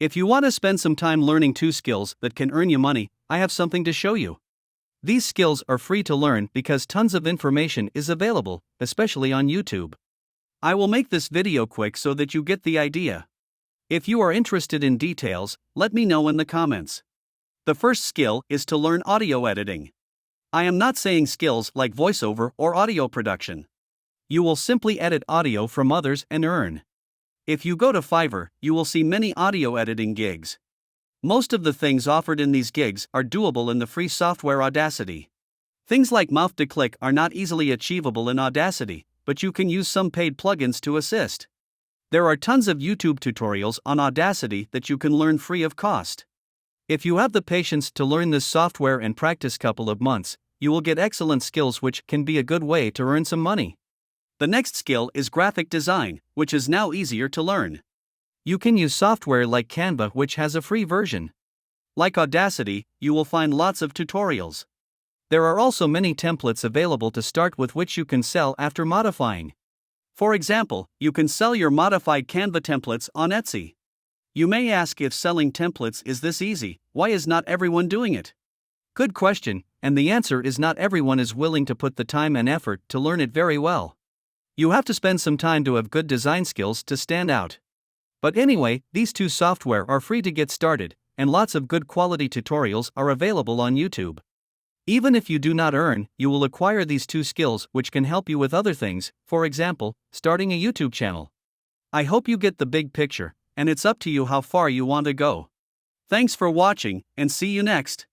If you want to spend some time learning 2 skills that can earn you money, I have something to show you. These skills are free to learn because tons of information is available, especially on YouTube. I will make this video quick so that you get the idea. If you are interested in details, let me know in the comments. The first skill is to learn audio editing. I am not saying skills like voiceover or audio production. You will simply edit audio from others and earn. If you go to Fiverr, you will see many audio editing gigs. Most of the things offered in these gigs are doable in the free software Audacity. Things like mouth to click are not easily achievable in Audacity, but you can use some paid plugins to assist. There are tons of YouTube tutorials on Audacity that you can learn free of cost. If you have the patience to learn this software and practice couple of months, you will get excellent skills which can be a good way to earn some money. The next skill is graphic design, which is now easier to learn. You can use software like Canva, which has a free version. Like Audacity, you will find lots of tutorials. There are also many templates available to start with which you can sell after modifying. For example, you can sell your modified Canva templates on Etsy. You may ask, if selling templates is this easy, why is not everyone doing it? Good question, and the answer is not everyone is willing to put the time and effort to learn it very well. You have to spend some time to have good design skills to stand out. But anyway, these 2 software are free to get started, and lots of good quality tutorials are available on YouTube. Even if you do not earn, you will acquire these 2 skills which can help you with other things, for example, starting a YouTube channel. I hope you get the big picture, and it's up to you how far you want to go. Thanks for watching, and see you next.